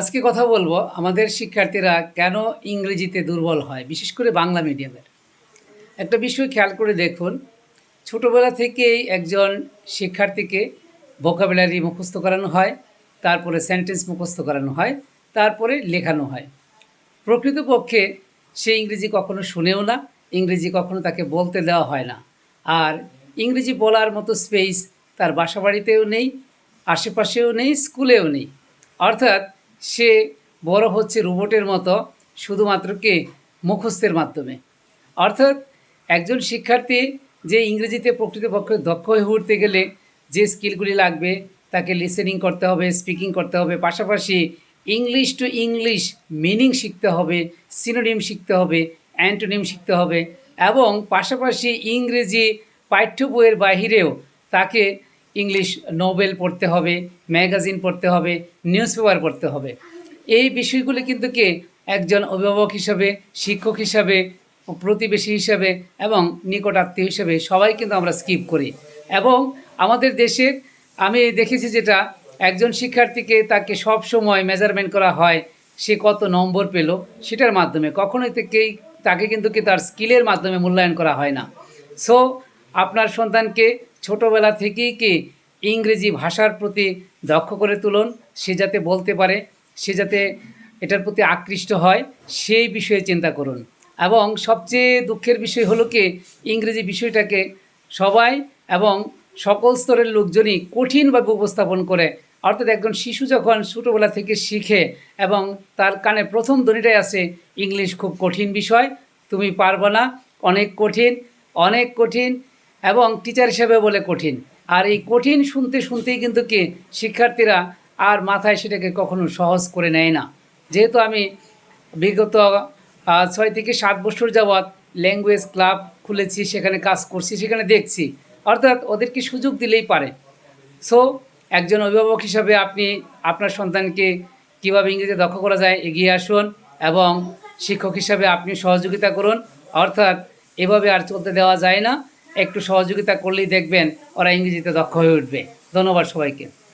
আজকে কথা বলবো আমাদের শিক্ষার্থীরা কেন ইংরেজিতে দুর্বল হয়, বিশেষ করে বাংলা মিডিয়ামের। একটা বিষয় খেয়াল করে দেখুন, ছোটোবেলা থেকেই একজন শিক্ষার্থীকে ভোকাবুলারি মুখস্থ করানো হয়, তারপরে সেন্টেন্স মুখস্থ করানো হয়, তারপরে লেখানো হয়। প্রকৃতপক্ষে সে ইংরেজি কখনো শুনেও না, ইংরেজি কখনো তাকে বলতে দেওয়া হয় না। আর ইংরেজি বলার মতো স্পেস তার বাসাবাড়িতেও নেই, আশেপাশেও নেই, স্কুলেও নেই। অর্থাৎ সে বড় হচ্ছে রোবটের মতো, শুধুমাত্র কি মুখস্থের মাধ্যমে। অর্থাৎ একজন শিক্ষার্থী যে ইংরেজিতে প্রকৃতপক্ষে দক্ষ হয়ে উঠতে গেলে যে স্কিলগুলি লাগবে, তাকে লিসেনিং করতে হবে, স্পিকিং করতে হবে, পাশাপাশি ইংলিশ টু ইংলিশ মিনিং শিখতে হবে, সিনোনিম শিখতে হবে, অ্যান্টোনিম শিখতে হবে, এবং পাশাপাশি ইংরেজি পাঠ্য বইয়ের বাহিরেও তাকে ইংলিশ নোবেল পড়তে হবে, ম্যাগাজিন পড়তে হবে, নিউজ পেপার পড়তে হবে। এই বিষয়গুলি কিন্তু কি একজন অভিভাবক হিসাবে, শিক্ষক হিসাবে, প্রতিবেশী হিসাবে এবং নিকট আত্মীয় হিসাবে সবাই কিন্তু আমরা স্কিপ করি। এবং আমাদের দেশের আমি দেখেছি যেটা, একজন শিক্ষার্থীকে তাকে সব সময় মেজারমেন্ট করা হয় সে কত নম্বর পেল সেটার মাধ্যমে, কখনোই তাকে কিন্তু কি তার স্কিলের মাধ্যমে মূল্যায়ন করা হয় না। সো আপনার সন্তানকে ছোটোবেলা থেকেই কি ইংরেজি ভাষার প্রতি দক্ষ করে তুলুন, সে যাতে বলতে পারে, সে যাতে এটার প্রতি আকৃষ্ট হয়, সেই বিষয়ে চিন্তা করুন। এবং সবচেয়ে দুঃখের বিষয় হলো কি, ইংরেজি বিষয়টাকে সবাই এবং সকল স্তরের লোকজনই কঠিনভাবে উপস্থাপন করে। অর্থাৎ একজন শিশু যখন ছোটোবেলা থেকে শিখে এবং তার কানে প্রথম ধ্বনিটাই আসে, ইংলিশ খুব কঠিন বিষয়, তুমি পারবে না, অনেক কঠিন, অনেক কঠিন, এবং টিচার হিসেবে বলে কঠিন। আর এই কঠিন শুনতে শুনতেই কিন্তু কি শিক্ষার্থীরা আর মাথায় সেটাকে কখনো সহজ করে নেয় না। যেহেতু আমি বিগত 6 থেকে 7 বছর যাবৎ ল্যাঙ্গুয়েজ ক্লাব খুলেছি, সেখানে কাজ করছি, সেখানে দেখছি, অর্থাৎ ওদেরকে সুযোগ দিলেই পারে। সো একজন অভিভাবক হিসাবে আপনি আপনার সন্তানকে কীভাবে ইংরেজিতে দক্ষ করা যায় এগিয়ে আসুন, এবং শিক্ষক হিসাবে আপনি সহযোগিতা করুন। অর্থাৎ এভাবে আর চলতে দেওয়া যায় না, একটু সহযোগিতা করলেই দেখবেন ওরা ইংরেজিতে দক্ষ হয়ে উঠবে। ধন্যবাদ সবাইকে।